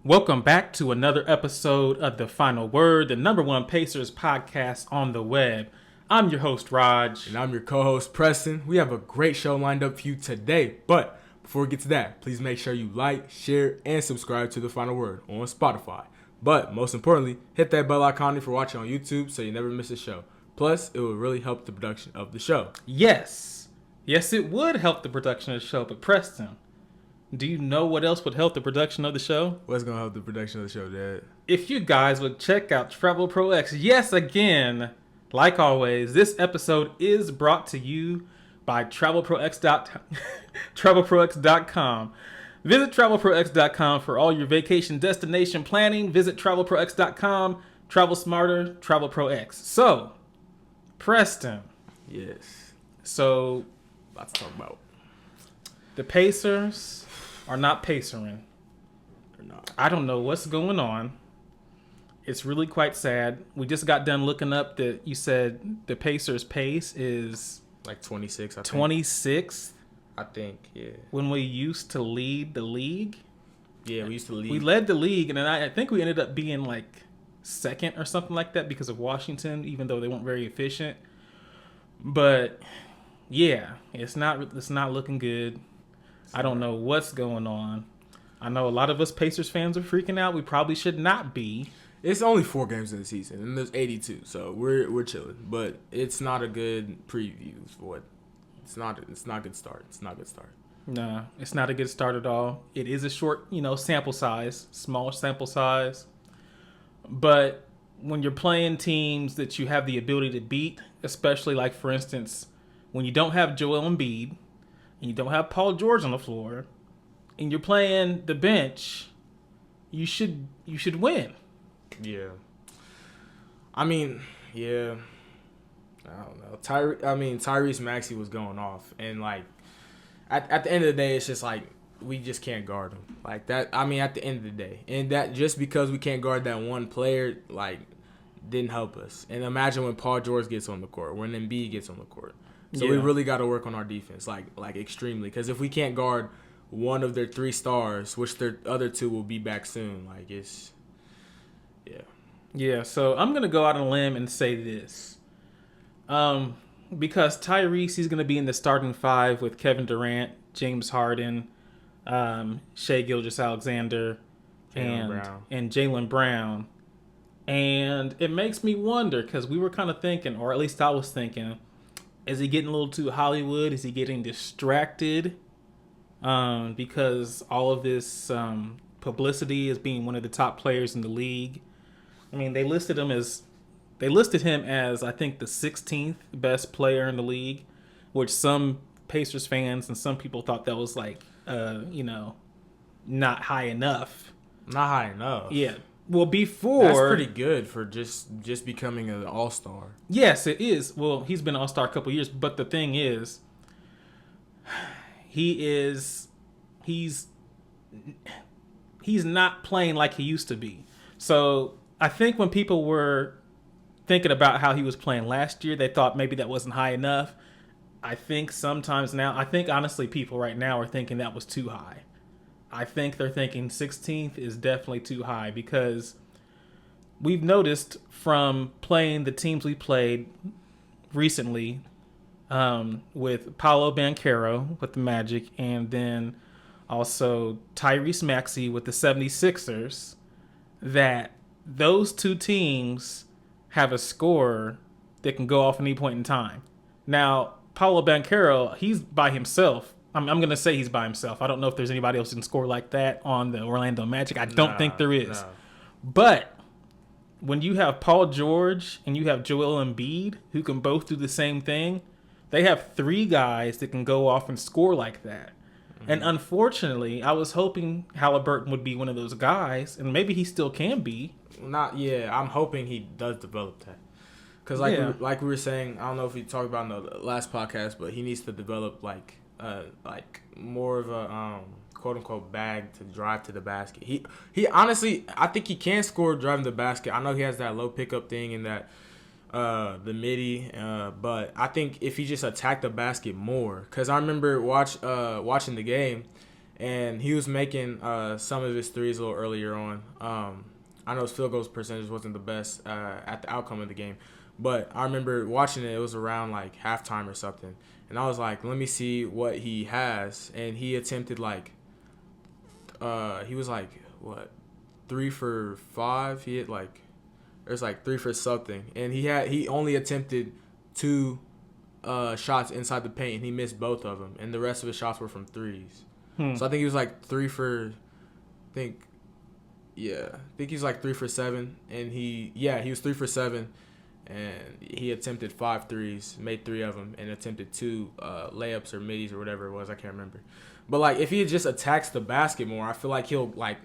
Welcome back to another episode of The Final Word, the number one Pacers podcast on the web. I'm your host, Raj. And I'm your co-host, Preston. We have a great show lined up for you today. But before we get to that, please make sure you like, share, and subscribe to The Final Word on Spotify. But most importantly, hit that bell icon if you're watching on YouTube so you never miss a show. Plus, it will really help the production of the show. Yes, it would help the production of the show, but Preston, do you know what else would help the production of the show? What's going to help the production of the show, Dad? If you guys would check out Travel Pro X. Yes, again, like always, this episode is brought to you by TravelProX.com. Visit TravelProX.com for all your vacation destination planning. Visit TravelProX.com. Travel smarter, Travel Pro X. So, Preston. Yes. So, Lots to talk about. the Pacers are not pacering. Or not. I don't know what's going on. It's really quite sad. We just got done looking up that you said the Pacers' pace is Like 26, I think. 26th I think, yeah. when we used to lead the league. Yeah, we used to lead. We led the league, and then I think we ended up being like second or something like that because of Washington, even though they weren't very efficient. But yeah, it's not looking good. I don't know what's going on. I know a lot of us Pacers fans are freaking out. We probably should not be. It's only 4 games in the season, and there's 82, so we're chilling. But it's not a good preview for what. It's not a good start. It's not a good start. No, it's not a good start at all. It is a short, sample size, small sample size. But when you're playing teams that you have the ability to beat, especially like, for instance, when you don't have Joel Embiid and you don't have Paul George on the floor and you're playing the bench, you should win. Yeah. I mean, yeah. I don't know. Tyrese Maxey was going off, and like at the end of the day, it's just like we just can't guard him like that. I mean, at the end of the day, and that just because we can't guard that one player, like, didn't help us. And imagine when Paul George gets on the court, when Embiid gets on the court. So we really got to work on our defense, like extremely, because if we can't guard one of their 3 stars, which their other 2 will be back soon, like it's. Yeah. Yeah, so I'm going to go out on a limb and say this. Because Tyrese, he's going to be in the starting 5 with Kevin Durant, James Harden, Shai Gilgeous-Alexander, and Jaylen Brown. And it makes me wonder, because we were kind of thinking, or at least I was thinking, is he getting a little too Hollywood? Is he getting distracted? Because all of this publicity as being one of the top players in the league. I mean, they listed him as I think the 16th best player in the league, which some Pacers fans and some people thought that was like not high enough. Not high enough. Yeah. Well, before that's pretty good for just becoming an all-star. Yes, it is. Well, he's been an all-star a couple years, but the thing is, he's not playing like he used to be. So I think when people were thinking about how he was playing last year, they thought maybe that wasn't high enough. I think sometimes now, honestly people right now are thinking that was too high. I think they're thinking 16th is definitely too high, because we've noticed from playing the teams we played recently, with Paolo Banchero with the Magic, and then also Tyrese Maxey with the 76ers, that those 2 teams have a scorer that can go off at any point in time. Now, Paolo Banchero, he's by himself. I'm going to say he's by himself. I don't know if there's anybody else who can score like that on the Orlando Magic. I don't think there is. No. But when you have Paul George and you have Joel Embiid, who can both do the same thing, they have 3 guys that can go off and score like that. Mm-hmm. And unfortunately, I was hoping Halliburton would be one of those guys, and maybe he still can be. I'm hoping he does develop that. Because like we were saying, I don't know if we talked about in the last podcast, but he needs to develop like more of a quote unquote bag to drive to the basket. He honestly, I think he can score driving the basket. I know he has that low pickup thing and that the midi, but I think if he just attacked the basket more, because I remember watching the game, and he was making some of his threes a little earlier on. I know his field goals percentage wasn't the best at the outcome of the game, but I remember watching it. It was around like halftime or something, and I was like, let me see what he has. And he attempted he was like what, 3 for 5. He hit like, there's like 3 for something, and he only attempted 2 shots inside the paint, and he missed both of them, and the rest of his shots were from threes. So I think he was like 3 for, I think he was like 3 for 7, and he was 3 for 7, and he attempted 5 threes, made 3 of them, and attempted 2 layups or middies or whatever it was. I can't remember, but like if he just attacks the basket more, I feel like he'll like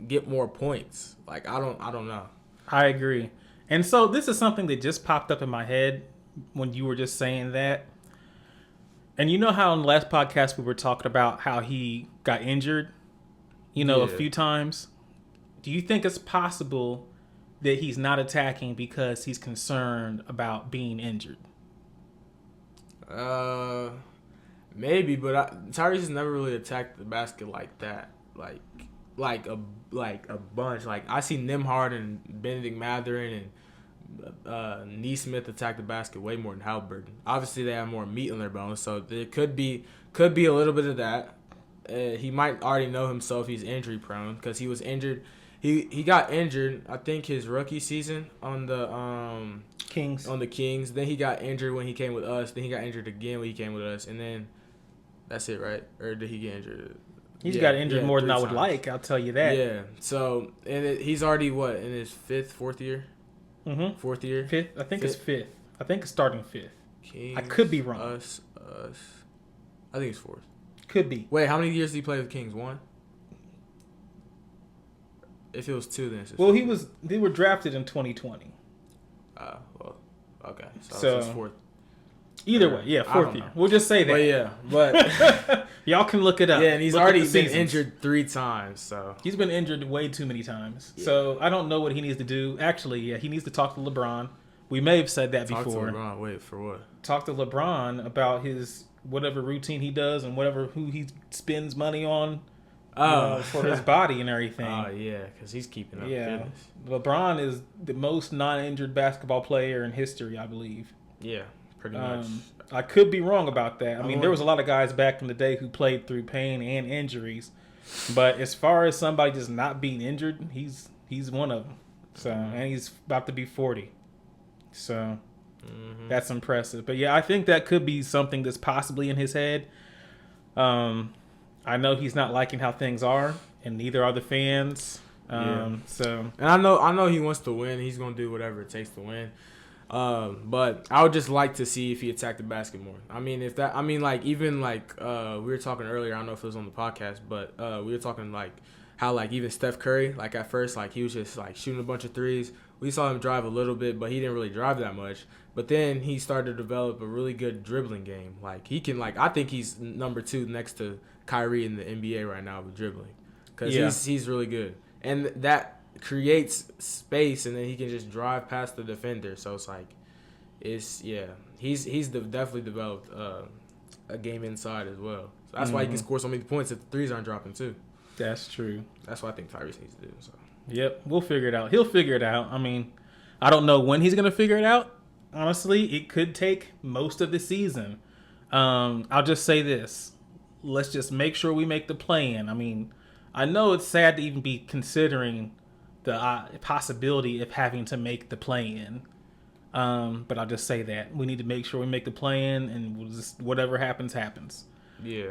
get more points. Like I don't know. I agree. And so this is something that just popped up in my head when you were just saying that. And you know how in the last podcast we were talking about how he got injured, a few times? Do you think it's possible that he's not attacking because he's concerned about being injured? Maybe, but Tyrese has never really attacked the basket like that. Like a bunch. Like I see Nembhard and Benedict Mathurin and Neesmith attack the basket way more than Halliburton. Obviously, they have more meat on their bones, so there could be a little bit of that. He might already know himself he's injury prone because he was injured. He got injured, I think, his rookie season on the Kings. On the Kings. Then he got injured when he came with us. Then he got injured again when he came with us, and then that's it, right? Or did he get injured? He's got injured more than I would like. I'll tell you that. Yeah. So he's already in his fourth year. Mm-hmm. 4th year? 5th? I think it's 5th. I think it's starting 5th. Kings, I could be wrong. Us. I think it's 4th. Could be. Wait, how many years did he play with the Kings? 1? If it was 2, then it's just they were drafted in 2020. Well, okay. So it's 4th. Either way, yeah, 4th year. We'll just say that. But y'all can look it up. Yeah, and he's already been injured 3 times, so he's been injured way too many times. Yeah. So I don't know what he needs to do. Actually, yeah, he needs to talk to LeBron. We may have said that before. Talk to LeBron. Wait, for what? Talk to LeBron about his whatever routine he does and who he spends money on for his body and everything. Oh, yeah, because he's keeping up. Yeah, fitness. LeBron is the most non-injured basketball player in history, I believe. Yeah. Pretty much. I could be wrong about that. I mean, there was a lot of guys back in the day who played through pain and injuries, but as far as somebody just not being injured, he's one of them. So, and he's about to be 40. So, that's impressive. But yeah, I think that could be something that's possibly in his head. I know he's not liking how things are, and neither are the fans. So, and I know he wants to win. He's gonna do whatever it takes to win. But I would just like to see if he attacked the basket more. I mean, we were talking earlier, I don't know if it was on the podcast, but we were talking like how like even Steph Curry, like at first, like he was just like shooting a bunch of threes. We saw him drive a little bit, but he didn't really drive that much. But then he started to develop a really good dribbling game. Like he can, I think he's number 2 next to Kyrie in the NBA right now with dribbling, because he's really good, and that creates space, and then he can just drive past the defender. So it's like, he's definitely developed a game inside as well. So that's why he can score so many points if the threes aren't dropping too. That's true. That's what I think Tyrese needs to do. So. Yep, we'll figure it out. He'll figure it out. I mean, I don't know when he's gonna figure it out. Honestly, it could take most of the season. I'll just say this: let's just make sure we make the play-in. I mean, I know it's sad to even be considering the possibility of having to make the play-in. But I'll just say that we need to make sure we make the play-in, and we'll just, whatever happens, happens. Yeah.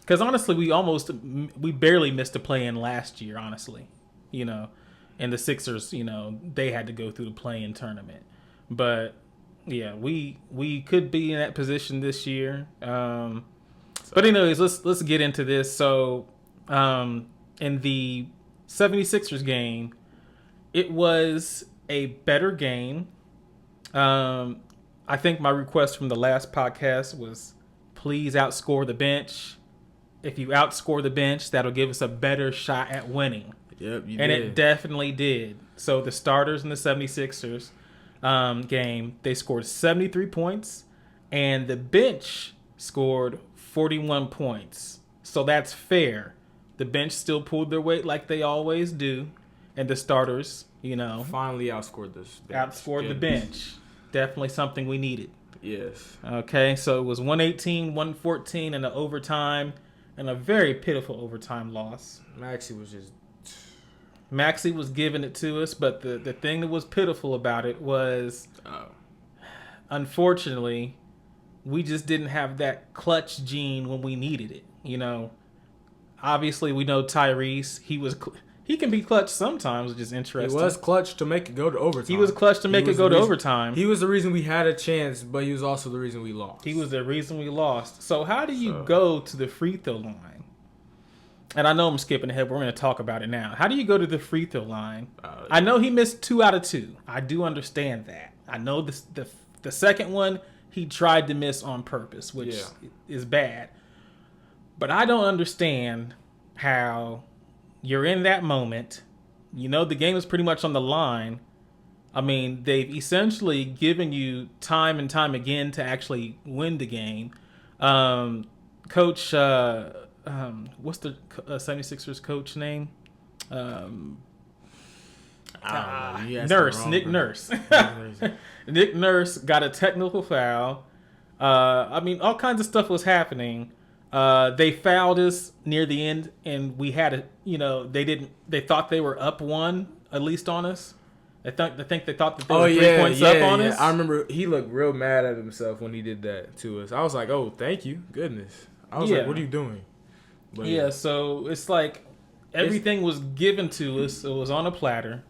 Because honestly, we barely missed the play-in last year. Honestly, and the Sixers, they had to go through the play-in tournament. But yeah, we could be in that position this year. But anyways, let's get into this. So, in the 76ers game, it was a better game. I think my request from the last podcast was, please outscore the bench. If you outscore the bench, that'll give us a better shot at winning. Yep, you and did. It definitely did. So the starters in the 76ers game, they scored 73 points, and the bench scored 41 points. So that's fair. The bench still pulled their weight like they always do. And the starters, finally outscored this. outscored the bench. Definitely something we needed. Yes. Okay, so it was 118, 114 in the overtime, and a very pitiful overtime loss. Maxey was giving it to us, but the thing that was pitiful about it was, unfortunately, we just didn't have that clutch gene when we needed it. Obviously, we know Tyrese. He can be clutch sometimes, which is interesting. He was clutch to make it go to overtime. He was clutch to make it go to overtime. He was the reason we had a chance, but he was also the reason we lost. He was the reason we lost. So how do you go to the free throw line? And I know I'm skipping ahead, but we're going to talk about it now. How do you go to the free throw line? I know he missed 2 out of 2. I do understand that. I know the second one he tried to miss on purpose, which is bad. But I don't understand how you're in that moment. The game is pretty much on the line. I mean, they've essentially given you time and time again to actually win the game. Coach, what's the 76ers coach name? Nurse, Nick Nurse. Nick Nurse got a technical foul. All kinds of stuff was happening. They fouled us near the end, and we had they thought they were up 1 at least on us. They thought that they were 3 points up on us. I remember he looked real mad at himself when he did that to us. I was like, oh, thank you, goodness. I was like, what are you doing? But so it's like everything was given to us. It was on a platter,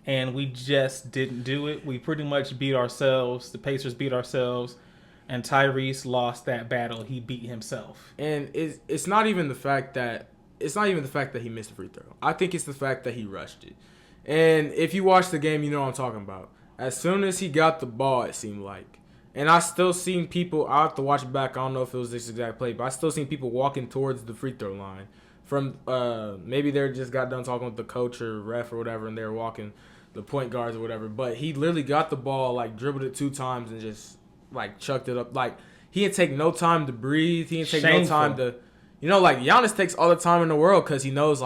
and we just didn't do it. We pretty much beat ourselves. The Pacers beat ourselves. And Tyrese lost that battle. He beat himself. And it's not even the fact that he missed a free throw. I think it's the fact that he rushed it. And if you watch the game, you know what I'm talking about. As soon as he got the ball, it seemed like. And I still seen people, I'll have to watch it back. I don't know if it was this exact play, but I still seen people walking towards the free throw line. From maybe they just got done talking with the coach or ref or whatever, and they were walking the point guards or whatever. But he literally got the ball, dribbled it 2 times and just chucked it up. He didn't take no time to breathe. He didn't take no time to, Giannis takes all the time in the world because he knows,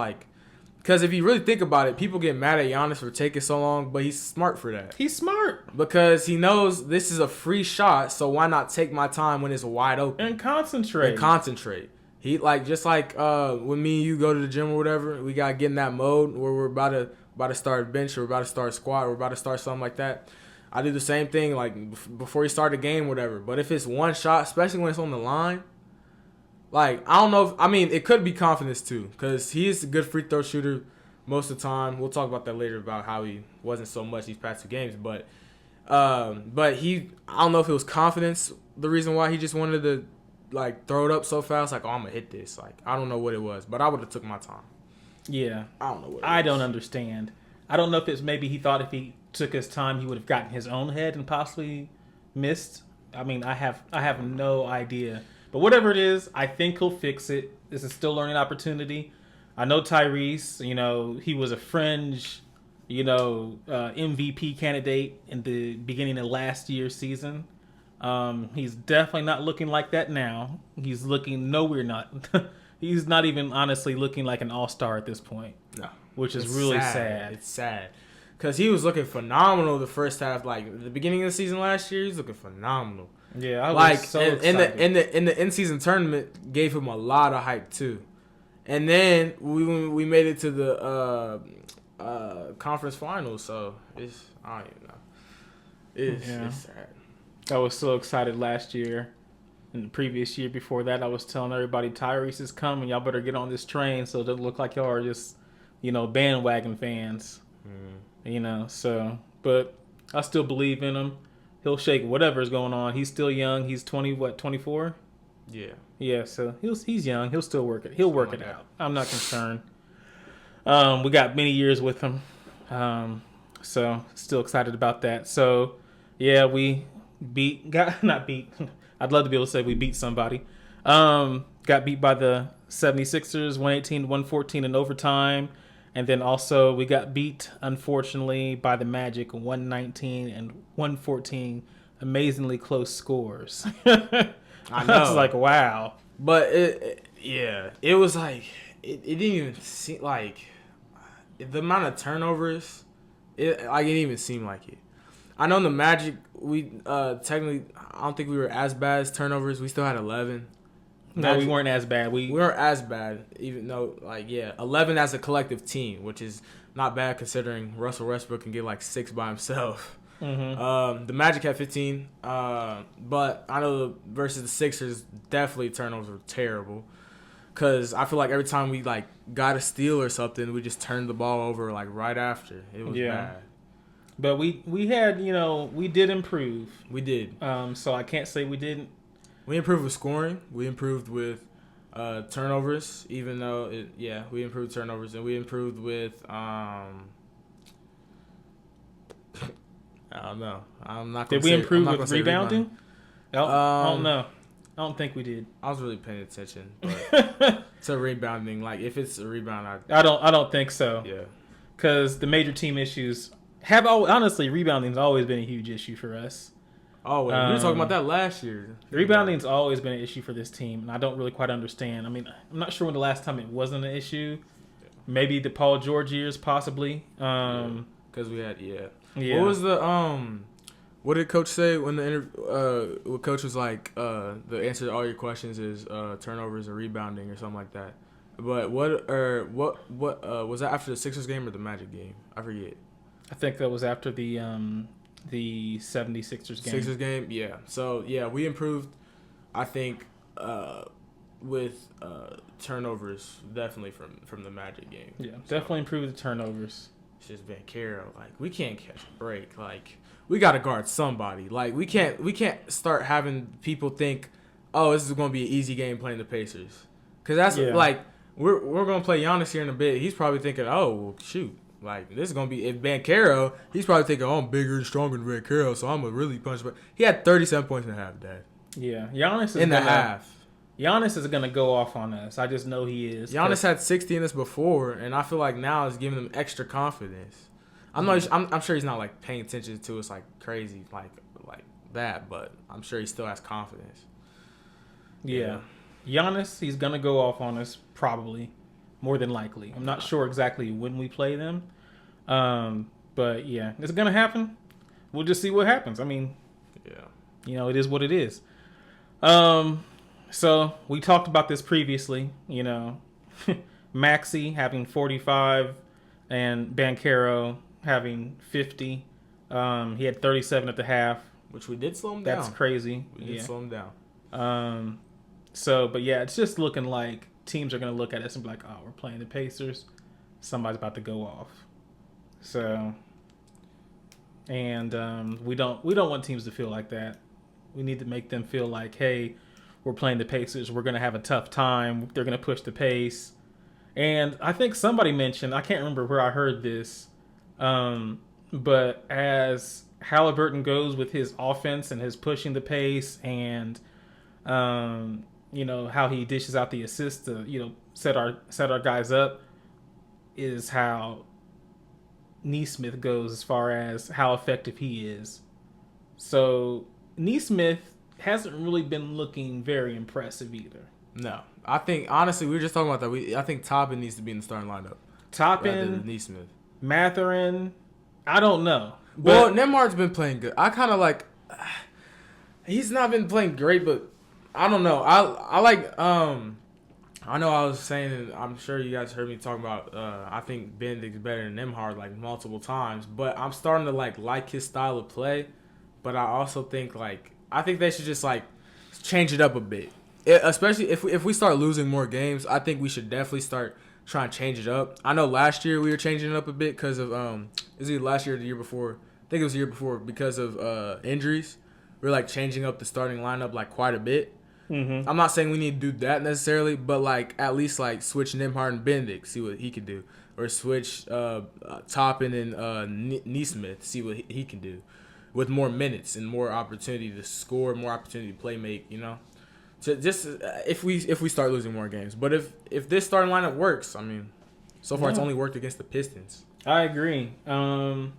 because if you really think about it, people get mad at Giannis for taking so long, but he's smart for that. He's smart. Because he knows this is a free shot, so why not take my time when it's wide open? And concentrate. He, just like when me and you go to the gym or whatever, we got to get in that mode where we're about to start bench or we're about to start squat or we're about to start something like that. I do the same thing, before you start the game or whatever. But if it's one shot, especially when it's on the line, I don't know. It could be confidence, too, because he is a good free throw shooter most of the time. We'll talk about that later about how he wasn't so much these past 2 games. But I don't know if it was confidence, the reason why he just wanted to, throw it up so fast. I'm going to hit this. I don't know what it was, but I would have took my time. Yeah. I don't know what it was. I don't understand. I don't know if it's maybe he thought if he took his time, he would have gotten his own head and possibly missed. I have no idea. But whatever it is, I think he'll fix it. This is still a learning opportunity. I know Tyrese, he was a fringe, MVP candidate in the beginning of last year's season. He's definitely not looking like that now. He's looking nowhere not. He's not even honestly looking like an all-star at this point. No. Which is really sad. It's sad. Because he was looking phenomenal the first half. The beginning of the season last year, he was looking phenomenal. Yeah, I was so excited. In the in-season tournament, gave him a lot of hype, too. And then we made it to the conference finals, so I don't even know. It's sad. I was so excited last year. And the previous year before that, I was telling everybody, Tyrese is coming. Y'all better get on this train so it doesn't look like y'all are just, bandwagon fans. But I still believe in him. He'll shake whatever's going on. He's still young. He's 24? Yeah. Yeah, so he's young. He'll still work it. He'll work it out. I'm not concerned. We got many years with him. So still excited about that. So, yeah, we not beat. I'd love to be able to say we beat somebody. Got beat by the 76ers, 118-114 in overtime. And then also we got beat, unfortunately, by the Magic, 119 and 114. Amazingly close scores. I know. I was like, wow. But Yeah, it was like it didn't even seem like the amount of turnovers. It didn't even seem like it. I know in the Magic, we technically I don't think we were as bad as turnovers. We still had 11. No, we weren't as bad. We weren't as bad, even though 11 as a collective team, which is not bad considering Russell Westbrook can get like 6 by himself. Mm-hmm. The Magic had 15, but I know versus the Sixers, definitely turnovers were terrible. Cause I feel like every time we like got a steal or something, we just turned the ball over like right after. It was bad. But we had we did improve. We did. So I can't say we didn't. We improved with scoring. We improved with turnovers. Even though we improved turnovers, and we improved with I don't know. I'm not. Did we improve with rebounding? I don't know. I don't think we did. I was really paying attention but to rebounding. Like if it's a rebound, I don't think so. Yeah, because the major team issues have honestly rebounding's always been a huge issue for us. Oh, we were talking about that last year. Rebounding's always been an issue for this team, and I don't really quite understand. I mean, I'm not sure when the last time it wasn't an issue. Maybe the Paul George years, possibly. Because we had What was the What did Coach say when what Coach was like? The answer to all your questions is turnovers or rebounding or something like that. But what was that after the Sixers game or the Magic game? I forget. I think that was after the 76ers game. Sixers game, yeah. So yeah, we improved. I think with turnovers definitely from the Magic game. Yeah, definitely improved the turnovers. It's just Banchero. Like we can't catch a break. Like. We gotta guard somebody. Like we can't start having people think, oh, this is gonna be an easy game playing the Pacers, because that's like we're gonna play Giannis here in a bit. He's probably thinking, oh, well, shoot, like this is gonna be if Banchero. He's probably thinking, oh, I'm bigger and stronger than Banchero, so I'm gonna really punch. But he had 37 points in the half, Dad. Yeah, Giannis is in the half. Giannis is gonna go off on us. I just know he is. Giannis had 60 in this before, and I feel like now it's giving him extra confidence. I'm sure he's not like paying attention to us like crazy like that, but I'm sure he still has confidence. Yeah. Giannis, he's gonna go off on us probably, more than likely. I'm not sure exactly when we play them, but yeah, it's gonna happen. We'll just see what happens. I mean, it is what it is. So we talked about this previously. Maxey having 45 and Banchero having 50. He had 37 at the half. Which we did slow him down. That's crazy. We did slow him down. But yeah, it's just looking like teams are going to look at us and be like, oh, we're playing the Pacers. Somebody's about to go off. So, and we don't want teams to feel like that. We need to make them feel like, hey, we're playing the Pacers. We're going to have a tough time. They're going to push the pace. And I think somebody mentioned, I can't remember where I heard this, but as Halliburton goes with his offense and his pushing the pace and, how he dishes out the assists to, set our guys up, is how Nesmith goes as far as how effective he is. So Nesmith hasn't really been looking very impressive either. No. I think, honestly, we were just talking about that. I think Toppin needs to be in the starting lineup. Toppin, Nesmith. Matherin, I don't know. Well, Nembhard's been playing good. I kind of like, he's not been playing great, but I don't know. I like, I know I was saying, and I'm sure you guys heard me talk about, I think Benedict's better than Nembhard like multiple times, but I'm starting to like his style of play, but I also think I think they should just change it up a bit. Especially if we start losing more games, I think we should definitely start trying to change it up. I know last year we were changing it up a bit because of is it last year or the year before? I think it was the year before because of injuries. We were changing up the starting lineup quite a bit. Mm-hmm. I'm not saying we need to do that necessarily, but at least switch Nembhard and Benedict, see what he could do, or switch Toppin and Nesmith, see what he can do, with more minutes and more opportunity to score, more opportunity to play make. So just if we start losing more games, but if this starting lineup works, I mean, so far it's only worked against the Pistons. I agree. And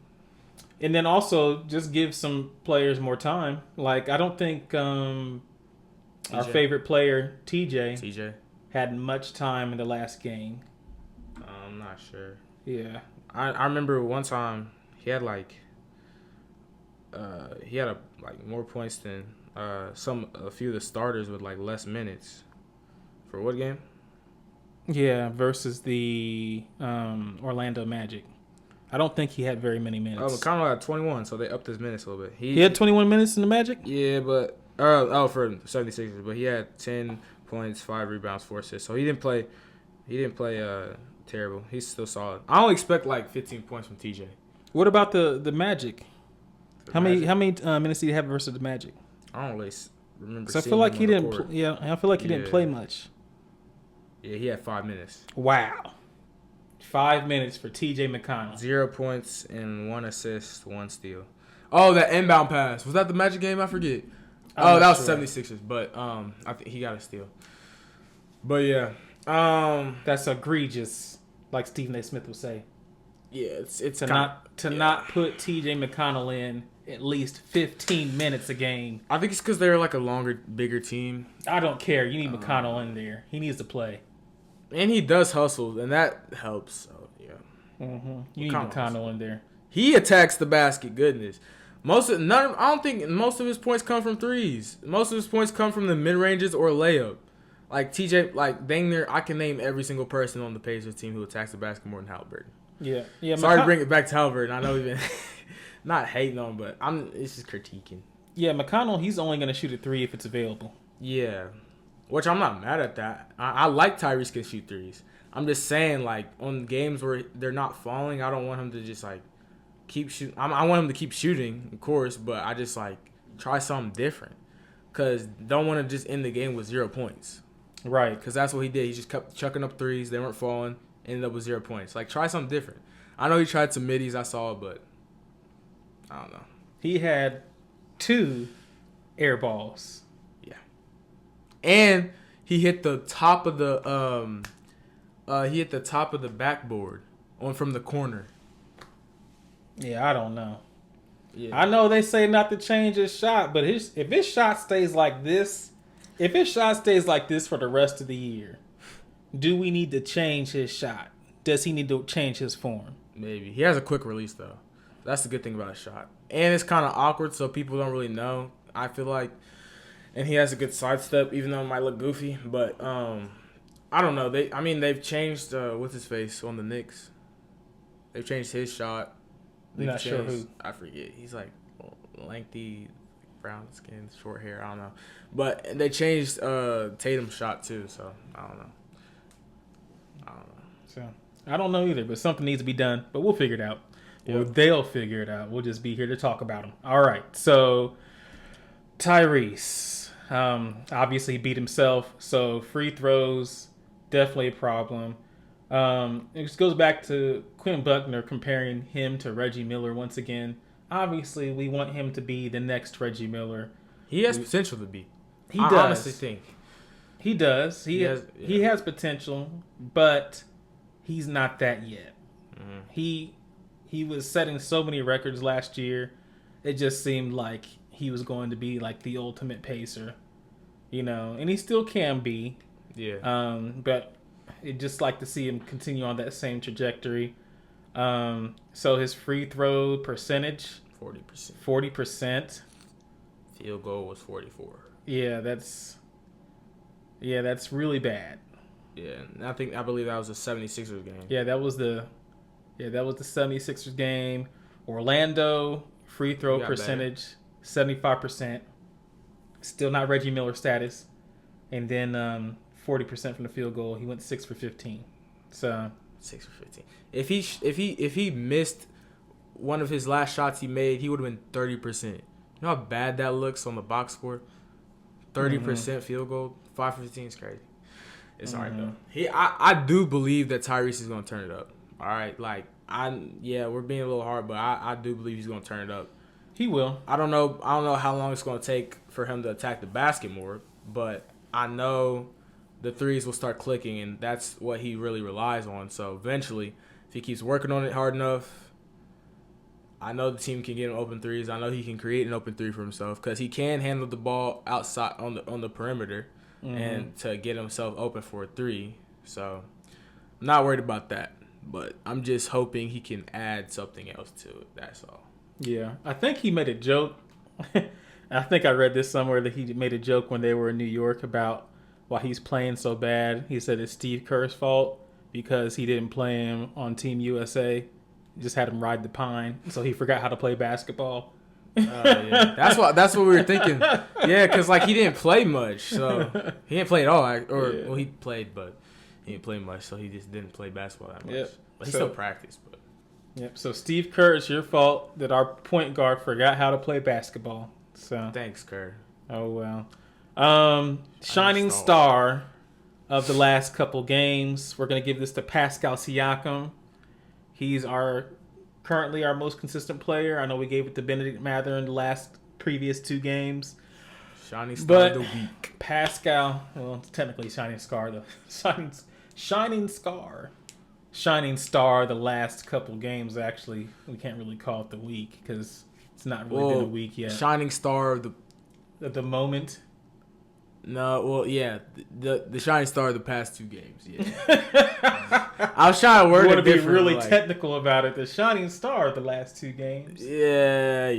then also just give some players more time. I don't think our favorite player TJ had much time in the last game. I'm not sure. Yeah. I remember one time he had more points than a few of the starters with like less minutes. For what game? Yeah, versus the Orlando Magic. I don't think he had very many minutes. McConnell had 21, so they upped his minutes a little bit. He had 21 minutes in the Magic? Yeah, but for the 76ers, but he had 10 points, 5 rebounds, 4 assists. So he didn't play terrible. He's still solid. I don't expect like 15 points from TJ. What about the Magic? How many minutes did he have versus the Magic? I don't really remember. So I feel like he didn't. I feel like he didn't play much. Yeah, he had 5 minutes. Wow. 5 minutes for TJ McConnell. 0 points and 1 assist, 1 steal. Oh, that inbound pass. Was that the Magic game? I forget. That was 76ers, but I think he got a steal. But yeah. That's egregious, like Stephen A. Smith would say. Yeah, it's not put TJ McConnell in at least 15 minutes a game. I think it's because they're like a longer, bigger team. I don't care. You need McConnell in there. He needs to play. And he does hustle, and that helps. So yeah, You need McConnell in there. He attacks the basket. Goodness, I don't think most of his points come from threes. Most of his points come from the mid ranges or layup. Like TJ, like dang near, I can name every single person on the Pacers team who attacks the basket more than Halliburton. Yeah. Sorry to bring it back to Halliburton. I know we've been not hating on him, but it's just critiquing. Yeah, McConnell, he's only going to shoot a 3 if it's available. Yeah. Which I'm not mad at that. I like Tyrese can shoot threes. I'm just saying, like, on games where they're not falling, I don't want him to just, like, keep shooting. I want him to keep shooting, of course, but I just, like, try something different. Because don't want to just end the game with 0 points. Right. Because that's what he did. He just kept chucking up threes. They weren't falling. Ended up with 0 points. Like, try something different. I know he tried some middies. I saw it, but I don't know. He had 2 air balls. And he hit the top of the backboard from the corner. Yeah, I don't know. Yeah. I know they say not to change his shot, but if his shot stays like this for the rest of the year, do we need to change his shot? Does he need to change his form? Maybe. He has a quick release though. That's the good thing about his shot. And it's kind of awkward, so people don't really know. I feel like. And he has a good sidestep, even though it might look goofy. But I don't know. They've changed what's his face on the Knicks. They've changed his shot. Not sure who. I forget. He's like lengthy, brown skin, short hair. I don't know. But they changed Tatum's shot too. So I don't know. So I don't know either. But something needs to be done. But we'll figure it out. Yep. Or they'll figure it out. We'll just be here to talk about them. All right. So Tyrese. Obviously he beat himself, so free throws definitely a problem. It just goes back to Quinn Buckner comparing him to Reggie Miller once again. Obviously, we want him to be the next Reggie Miller. He has potential to be. He does. I honestly think he does. He has potential, but he's not that yet. Mm-hmm. He was setting so many records last year. It just seemed like he was going to be like the ultimate pacer, and he still can be. Yeah. But I'd just like to see him continue on that same trajectory. So his free throw percentage, 40%. Field goal was 44. Yeah, that's really bad. Yeah, and I believe that was the 76ers game. Yeah, that was the 76ers game. Orlando free throw percentage. Better. 75%, still not Reggie Miller status, and then 40% from the field goal. He went 6 for 15. So 6 for 15. If he missed one of his last shots he made, he would have been 30%. You know how bad that looks on the box score? 30% field goal, 5 for 15 is crazy. It's all right though. I do believe that Tyrese is gonna turn it up. All right, we're being a little hard, but I do believe he's gonna turn it up. He will. I don't know how long it's going to take for him to attack the basket more, but I know the threes will start clicking, and that's what he really relies on. So eventually, if he keeps working on it hard enough, I know the team can get him open threes. I know he can create an open three for himself because he can handle the ball outside on the perimeter. and to get himself open for a three. So I'm not worried about that. But I'm just hoping he can add something else to it. That's all. Yeah, I think he made a joke. I think I read this somewhere that he made a joke when they were in New York about why he's playing so bad. He said it's Steve Kerr's fault because he didn't play him on Team USA. He just had him ride the pine, so he forgot how to play basketball. Yeah. That's what we were thinking. Yeah, because like he didn't play much, so he didn't play at all. Well, he played, but he didn't play much, so he just didn't play basketball that much. Yep. But he still practiced. But yep. So Steve Kerr, it's your fault that our point guard forgot how to play basketball. So thanks, Kerr. Oh well. Shining star of the last couple games. We're gonna give this to Pascal Siakam. He's currently our most consistent player. I know we gave it to Benedict Mather in the previous 2 games. Shining star of the week. Pascal, well, it's technically shining star the shining star the last couple games. Actually, we can't really call it the week because it's not really been a week yet. Shining star of the moment. No, well, yeah, the shining star of the past 2 games. Yeah, I was trying to word it different. You want to be really technical about it. The shining star of the last 2 games. Yeah.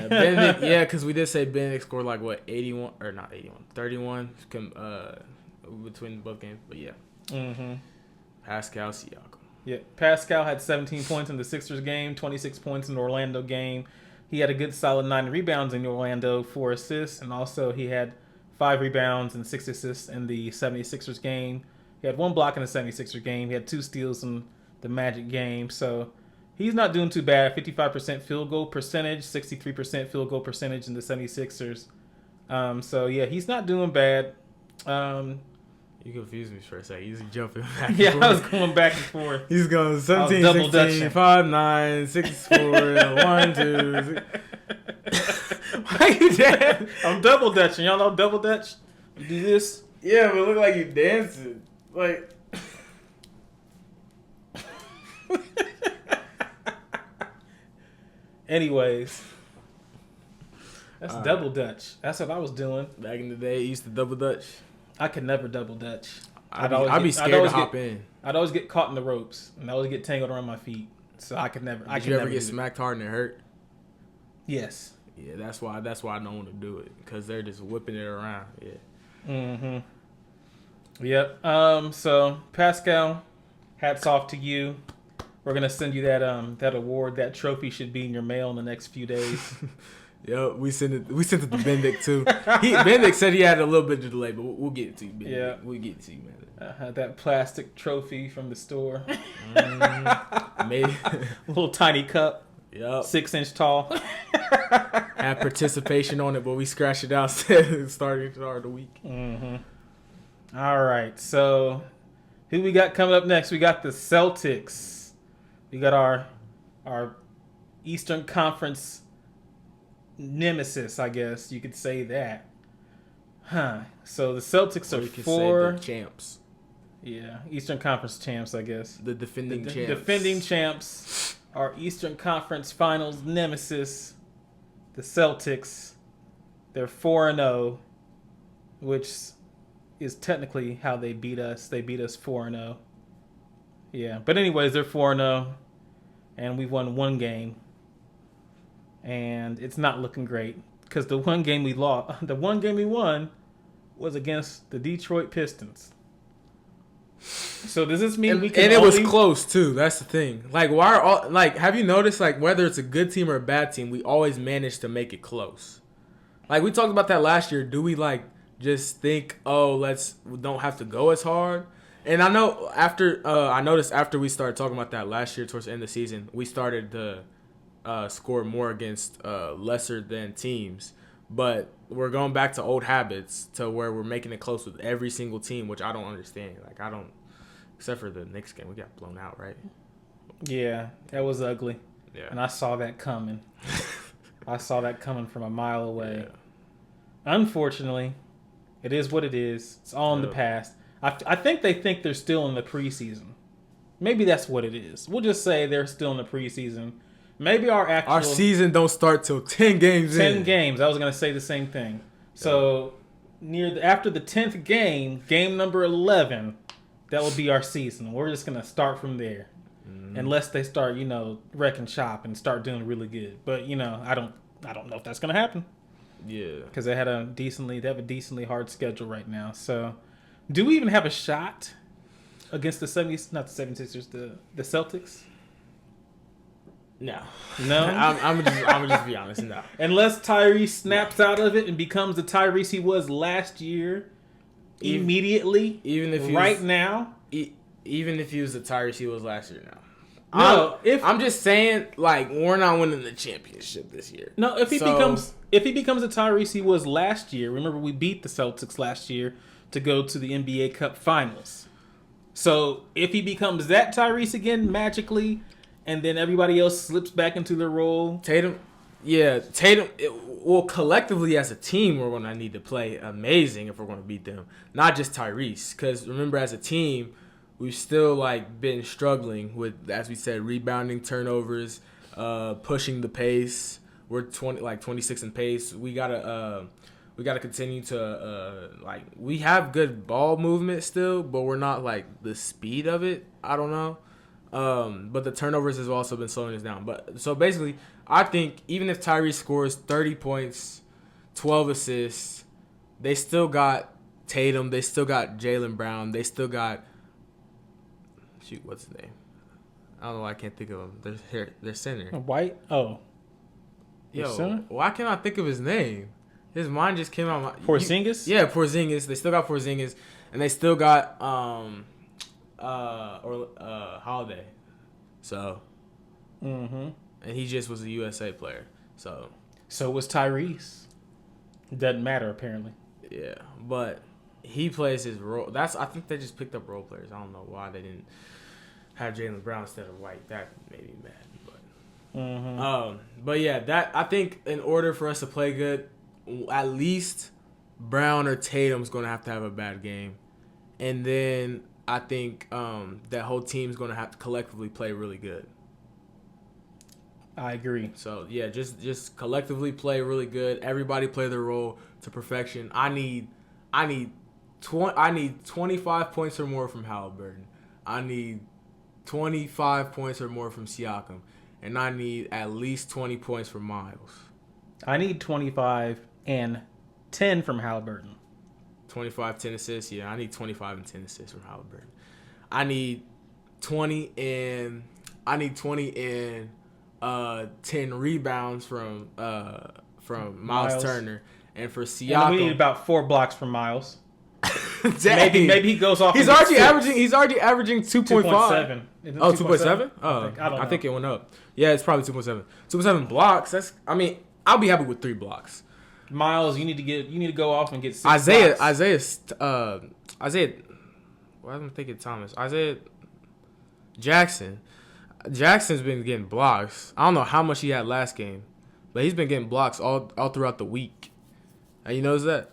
Benedict, yeah, because we did say Benedict scored like what 81 or not 81, 31 between both games. But yeah, Pascal Siakam. Yeah, Pascal had 17 points in the Sixers game, 26 points in the Orlando game. He had a good solid 9 rebounds in Orlando, 4 assists, and also he had 5 rebounds and 6 assists in the 76ers game. He had 1 block in the 76ers game. He had 2 steals in the Magic game. So he's not doing too bad. 55% field goal percentage, 63% field goal percentage in the 76ers. So, yeah, he's not doing bad. You confused me for a second. He's jumping back and forth. I was going back and forth. He's going 17, 16, 5, 9, 6, 4, 1, 2, 6. Why you dancing? I'm double dutching. Y'all know double dutch? You do this? Yeah, but it look like you dancing. Like. Anyways. That's double dutch. That's what I was doing. Back in the day, you used to double dutch. I could never double dutch. I'd be scared to hop in. I'd always get caught in the ropes, and I always get tangled around my feet. So I could never. Did you ever get smacked hard and it hurt? Yes. Yeah, that's why I don't want to do it because they're just whipping it around. Yeah. Yep. So Pascal, hats off to you. We're gonna send you that award. That trophy should be in your mail in the next few days. Yep, we sent it to Benedict too. Benedict said he had a little bit of delay, but we'll get it to you, Benedict. Yeah, we'll get it to you, man. That plastic trophy from the store. Maybe little tiny cup. Yep. 6-inch tall. Had participation on it, but we scratched it out starting the week. All right, so who we got coming up next? We got the Celtics. We got our Eastern Conference nemesis, I guess you could say that. So the Celtics are 4 champs. Yeah, Eastern Conference champs, I guess. The defending champs. Defending champs. Our Eastern Conference Finals nemesis, the Celtics. They're 4-0, which is technically how they beat us. They beat us 4-0. Yeah, but anyways, they're 4-0, and we won 1 game. And it's not looking great because the one game we won was against the Detroit Pistons. So does this mean we can? And it was close too. That's the thing. Like, why are all like? Have you noticed like whether it's a good team or a bad team, we always manage to make it close. Like we talked about that last year. Do we like just think, we don't have to go as hard? And I know I noticed after we started talking about that last year towards the end of the season, we started to score more against lesser than teams. But we're going back to old habits to where we're making it close with every single team, which I don't understand. Like, except for the Knicks game, we got blown out, right? Yeah, that was ugly. Yeah. And I saw that coming. I saw that coming from a mile away. Yeah. Unfortunately, it is what it is. It's all in the past. I think they think they're still in the preseason. Maybe that's what it is. We'll just say they're still in the preseason. Maybe our season don't start till 10 games 10 games. I was going to say the same thing. So after the 10th game, game number 11, that will be our season. We're just gonna start from there, unless they start, wrecking shop and start doing really good. But I don't know if that's gonna happen. Yeah, because they have a decently hard schedule right now. So, do we even have a shot against the 70s? Not the 76ers, the Celtics. No. I'm gonna just be honest. No. Unless Tyrese snaps out of it and becomes the Tyrese he was last year, immediately, even if now, even if he was the Tyrese he was last year. Now. No, I'm just saying, like, we're not winning the championship this year. No, if he becomes the Tyrese he was last year, remember we beat the Celtics last year to go to the NBA Cup Finals. So if he becomes that Tyrese again magically, and then everybody else slips back into their role, Tatum. Collectively as a team, we're going to need to play amazing if we're going to beat them. Not just Tyrese, because remember, as a team, we've still been struggling with, as we said, rebounding, turnovers, pushing the pace. We're 26 in pace. We gotta continue to we have good ball movement still, but we're not the speed of it. I don't know. But the turnovers has also been slowing us down. But so basically, I think even if Tyrese scores 30 points, 12 assists, they still got Tatum. They still got Jaylen Brown. They still got what's his name? I don't know why I can't think of him. Their center. White? Oh. Yo, why can't I think of his name? His mind just came out. Porzingis? Yeah, Porzingis. They still got Porzingis, and they still got Holiday. So. Mm-hmm. And he just was a USA player. So was Tyrese. It doesn't matter apparently. Yeah, but he plays his role. I think they just picked up role players. I don't know why they didn't have Jaylen Brown instead of White. That made me mad. But yeah, I think in order for us to play good, at least Brown or Tatum's going to have a bad game, and then I think that whole team's going to have to collectively play really good. I agree. So yeah, just collectively play really good. Everybody play their role to perfection. I need 25 points or more from Halliburton. I need 25 points or more from Siakam. And I need at least 20 points from Miles. I need 25 and 10 from Halliburton. 25, 10 assists? Yeah, I need 25 and 10 assists from Halliburton. I need 20 and 10 rebounds from Miles Turner. And for Siakam, and we need about 4 blocks from Miles. Maybe he goes off. He's already averaging 2.5. 2.7. Oh, 2.7? Oh, I think it went up. Yeah, it's probably 2.7. 2.7 blocks. I'll be happy with 3 blocks. Miles, you need to go off and get 6 Isaiah. Why am I thinking Thomas? Isaiah Jackson. Jackson's been getting blocks. I don't know how much he had last game, but he's been getting blocks all throughout the week. And you notice that?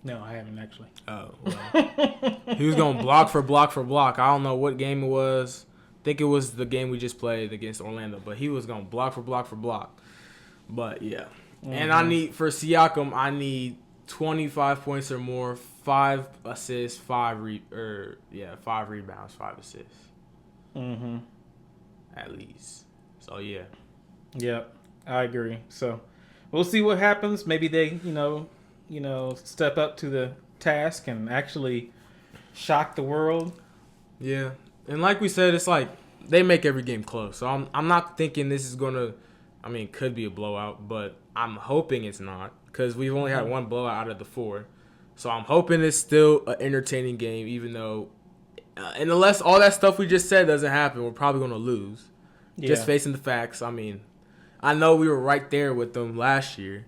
No, I haven't actually. Oh, well. He was going block for block for block. I don't know what game it was. I think it was the game we just played against Orlando, but he was going block for block for block. But yeah. Mm-hmm. And for Siakam, I need 25 points or more, 5 assists, 5 rebounds, 5 assists. Mm-hmm. At least. So yeah. Yep, I agree. So we'll see what happens. Maybe they, step up to the task and actually shock the world. Yeah. And like we said, it's they make every game close. So I'm not thinking this is going to, it could be a blowout, but I'm hoping it's not because we've only had 1 blowout out of the 4. So I'm hoping it's still an entertaining game, even though, and unless all that stuff we just said doesn't happen, we're probably going to lose. Yeah. Just facing the facts. I know we were right there with them last year.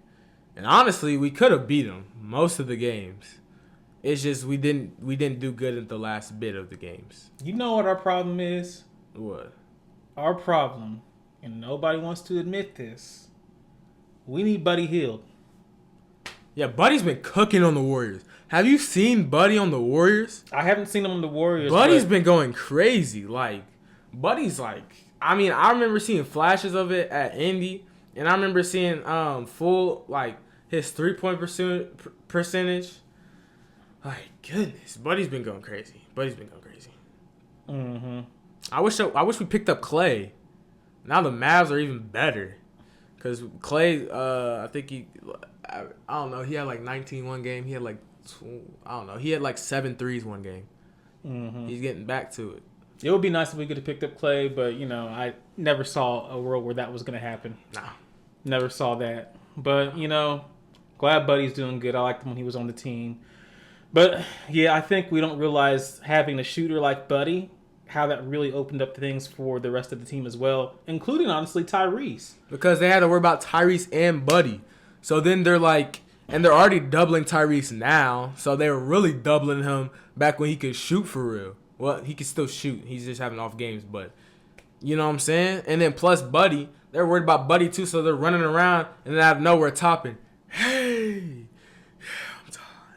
And honestly, we could have beat them most of the games. It's just we didn't do good at the last bit of the games. You know what our problem is? What? Our problem, and nobody wants to admit this, we need Buddy Hield. Yeah, Buddy's been cooking on the Warriors. Have you seen Buddy on the Warriors? I haven't seen him on the Warriors. Buddy's been going crazy. Buddy's I remember seeing flashes of it at Indy, and I remember seeing his 3-point percentage. My goodness, Buddy's been going crazy. Mm-hmm. I wish we picked up Clay. Now the Mavs are even better. Because Clay, I think I don't know, he had like 19 one game. He had like, I don't know, he had like 7 threes one game. Mm-hmm. He's getting back to it. It would be nice if we could have picked up Clay, but, I never saw a world where that was going to happen. Nah. Never saw that. But, glad Buddy's doing good. I liked him when he was on the team. But, yeah, I think we don't realize having a shooter like Buddy, how that really opened up things for the rest of the team as well, including, honestly, Tyrese. Because they had to worry about Tyrese and Buddy. So then they're like, and they're already doubling Tyrese now. So they were really doubling him back when he could shoot for real. Well, he can still shoot. He's just having off games. But, you know what I'm saying? And then plus Buddy, they're worried about Buddy too. So they're running around and then out of nowhere topping. Hey.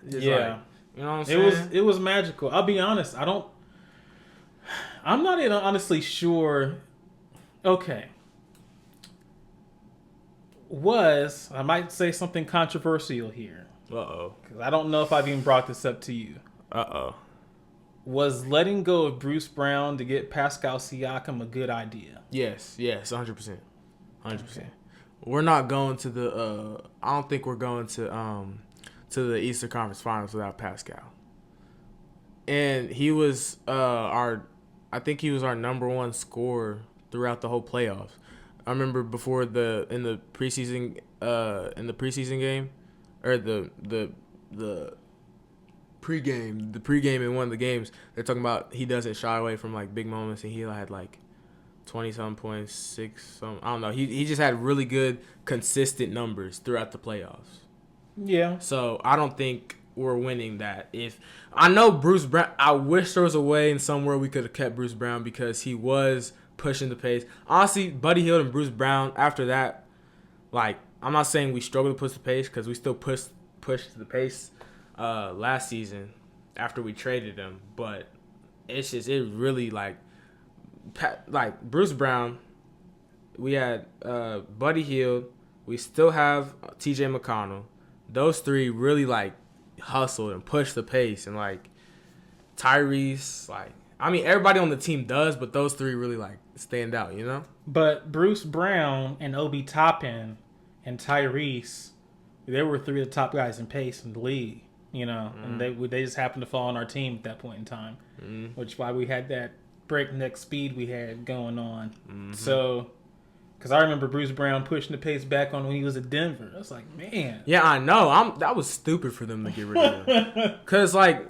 Just Yeah. like, you know what I'm saying? It was magical. I'll be honest. I'm not even honestly sure. Okay. I might say something controversial here. Uh-oh. Because I don't know if I've even brought this up to you. Uh-oh. Was letting go of Bruce Brown to get Pascal Siakam a good idea? Yes, 100%. 100%. Okay. We're not going to the I don't think we're going to the Eastern Conference Finals without Pascal. And he was I think he was our number one scorer throughout the whole playoffs. I remember before in the preseason game, or the pregame in one of the games, they're talking about he doesn't shy away from like big moments, and he had like 20-something points, 6 some, I don't know. He just had really good consistent numbers throughout the playoffs. Yeah. So I don't think we're winning that. If I know Bruce Brown, I wish there was a way in somewhere we could have kept Bruce Brown because he was pushing the pace. Honestly, Buddy Hield and Bruce Brown, after that, like, I'm not saying we struggled to push the pace because we still pushed the pace last season after we traded him. But it really, like Bruce Brown, we had Buddy Hield, we still have TJ McConnell. Those three really, like, hustled and pushed the pace. And, like, Tyrese, like, I mean, everybody on the team does, but those three really, like, stand out, you know? But Bruce Brown and Obi Toppin and Tyrese, they were 3 of the top guys in pace in the league, and they just happened to fall on our team at that point in time, which is why we had that breakneck speed we had going on. Mm-hmm. So, because I remember Bruce Brown pushing the pace back on when he was at Denver. I was like, man. Yeah, I know. That was stupid for them to get rid of him. Because, like,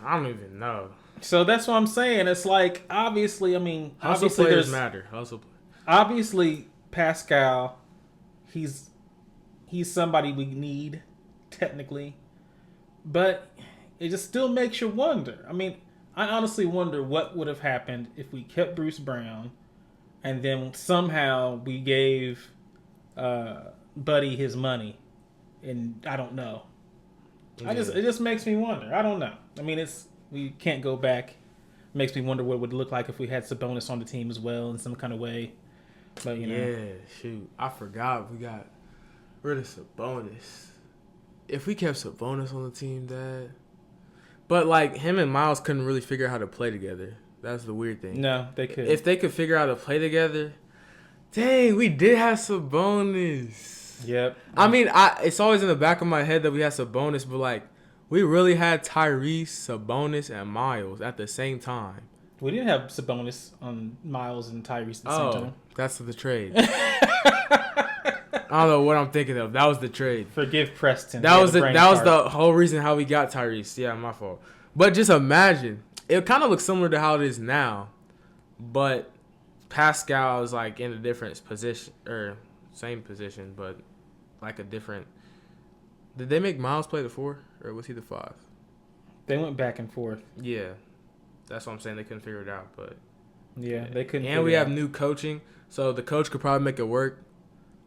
I don't even know. So that's what I'm saying. It's like, obviously, I mean, hustle players matter. Obviously, Pascal, he's somebody we need, technically. But it just still makes you wonder. I mean, I honestly wonder what would have happened if we kept Bruce Brown and then somehow we gave Buddy his money. And I don't know. Yeah. It just makes me wonder. I don't know. I mean, we can't go back. It makes me wonder what it would look like if we had Sabonis on the team as well in some kind of way. But yeah, shoot, I forgot we got rid of Sabonis. If we kept Sabonis on the team, Dad. But like him and Miles couldn't really figure out how to play together. That's the weird thing. No, they could. If they could figure out how to play together, dang, we did have Sabonis. Yep. I mean, it's always in the back of my head that we had Sabonis, but like we really had Tyrese, Sabonis, and Miles at the same time. We didn't have Sabonis on Miles and Tyrese at the same time. That's the trade. I don't know what I'm thinking of. That was the trade. Forgive Preston. That was the whole reason how we got Tyrese. Yeah, my fault. But just imagine. It kind of looks similar to how it is now, but Pascal is like in a different position, or same position, but like a different. Did they make Miles play the 4, or was he the 5? They went back and forth. Yeah, that's what I'm saying. They couldn't figure it out, but yeah, they couldn't. And we have new coaching, so the coach could probably make it work.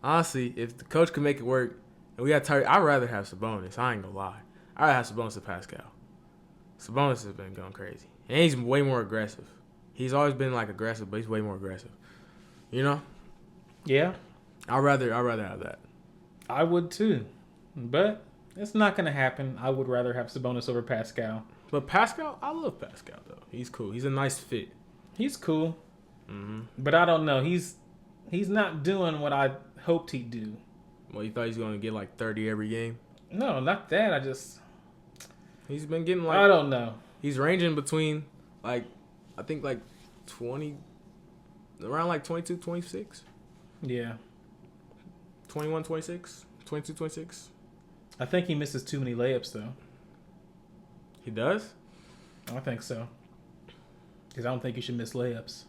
Honestly, if the coach could make it work, and we got Tyrese, I'd rather have Sabonis. I ain't gonna lie. I'd rather have Sabonis than Pascal. Sabonis has been going crazy. And he's way more aggressive. He's always been like aggressive, but he's way more aggressive. You know? Yeah. I'd rather have that. I would too. But it's not going to happen. I would rather have Sabonis over Pascal. But Pascal, I love Pascal though. He's cool. He's a nice fit. He's cool, Mm-hmm. but I don't know. He's not doing what I hoped he'd do. Well, you thought he's going to get like 30 every game? No, not that. He's been getting I like, don't know. he's ranging between like, I think like 20, around like 22, 26, Yeah. 21, 26, 22, 26. I think he misses too many layups, though. He does? I think so. Because I don't think you should miss layups.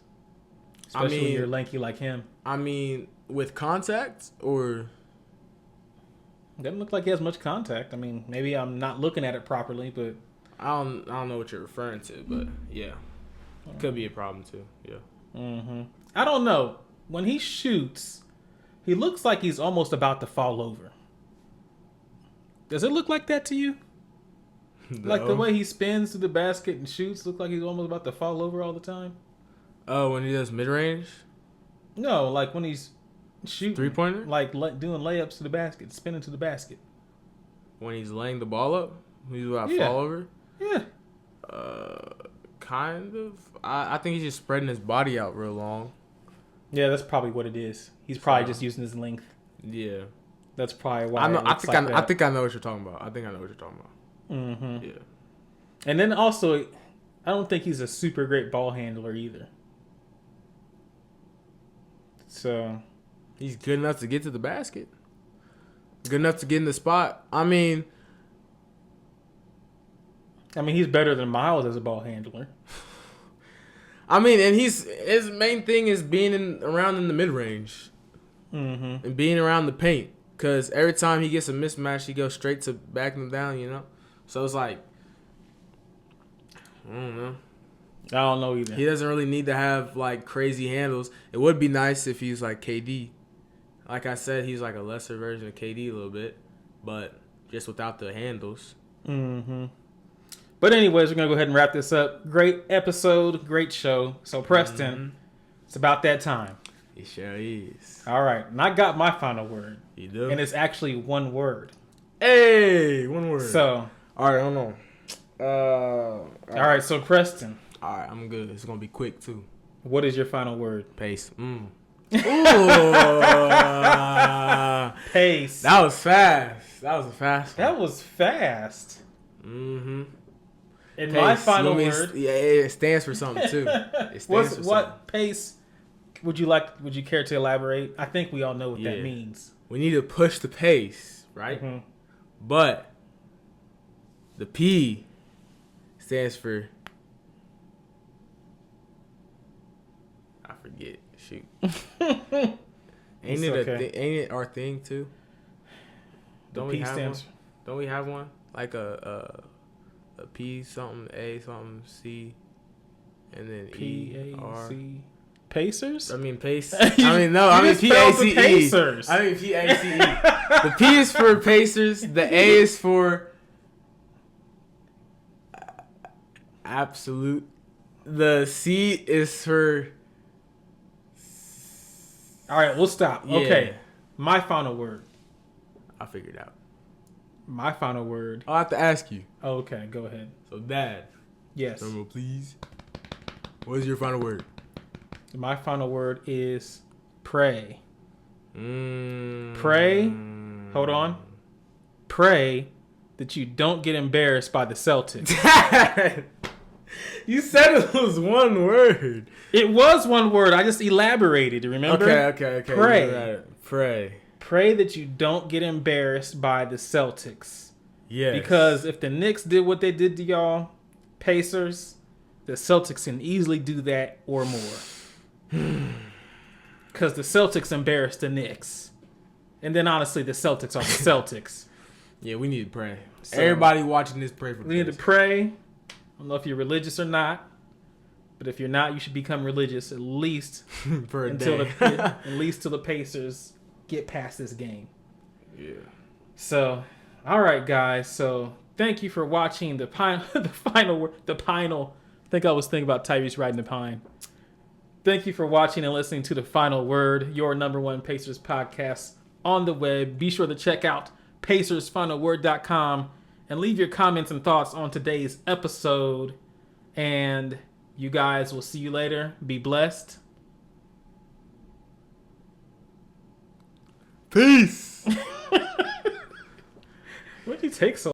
I Especially when mean- you're lanky like him. I mean, with contact or... Doesn't look like he has much contact. I mean, maybe I'm not looking at it properly, but I don't know what you're referring to, but yeah. Could be a problem too. Yeah. I don't know. When he shoots, he looks like he's almost about to fall over. Does it look like that to you? Like the No. way he spins to the basket and shoots, look like he's almost about to fall over all the time? Oh, when he does mid range, No, like when he's shooting. 3-pointer, Like doing layups to the basket, spinning to the basket. when he's laying the ball up, he's about to Yeah. fall over. Yeah. Kind of. I think he's just spreading his body out real long. Yeah, that's probably what it is. He's probably just using his length. Yeah. That's probably why. I know. it looks like I that. think I know what you're talking about. I think I know what you're talking about. Mm-hmm. Yeah. And then also, I don't think he's a super great ball handler either. So, He's good enough to get to the basket. Good enough to get in the spot. I mean, he's better than Miles as a ball handler. and his main thing is being around in the mid range Mm-hmm. and being around the paint. Cause every time he gets a mismatch, he goes straight to backing them down. You know, so it's like, I don't know. I don't know either. He doesn't really need to have like crazy handles. It would be nice if he was like KD. Like I said, he's like a lesser version of KD a little bit, but just without the handles. Mm-hmm. But anyways, we're going to go ahead and wrap this up. Great episode, great show. So, Preston, It's about that time. It sure is. All right. And I got my final word. You do? And it's actually one word. Hey, one word. So, all right, hold on. all right. So, Preston, All right, I'm good. It's gonna be quick too. what is your final word? Pace. Ooh. Pace. That was fast. That was a fast one. That was fast. Mm-hmm. And my final Let me- word. Yeah, it stands for something too. It stands for something. What pace would you care to elaborate? I think we all know what that Yeah. means. We need to push the pace, right? Mhm. But the P stands for I forget. Shoot. Ain't It's it okay. ain't it our thing too? The Don't P we have stands. one? Don't we have one? Like a P something, A something, C, and then E R. P-A-C. Pacers? I mean pace. You- I mean no. you I mean just spelled the P-A-C-E. Pacers. I mean P-A-C-E. The P is for Pacers. The A is for absolute. The C is for. All right, we'll stop. Yeah. Okay. My final word. I figured out. My final word. I'll have to ask you. Oh, okay, go ahead. So, Dad, Yes. drum roll, please. What is your final word? My final word is pray. Mm. Pray. Hold on. Pray that you don't get embarrassed by the Celtics. You said it was one word. It was one word. I just elaborated. Remember? Okay. Pray. You're right. Pray. Pray that you don't get embarrassed by the Celtics. Yes. Because if the Knicks did what they did to y'all, Pacers, the Celtics can easily do that or more. Because the Celtics embarrassed the Knicks. And then honestly, the Celtics are the Celtics. Yeah, we need to pray. So- Everybody watching this, pray for We need to Pacers. pray. I don't know if you're religious or not. But if you're not, you should become religious at least for a until day. at least till the Pacers get past this game. Yeah. So, all right, guys. So, thank you for watching the final. I think I was thinking about Tyrese riding the pine. Thank you for watching and listening to The Final Word, your number one Pacers podcast on the web. Be sure to check out PacersFinalWord.com and leave your comments and thoughts on today's episode. And you guys will see you later. Be blessed. Peace. What did you take so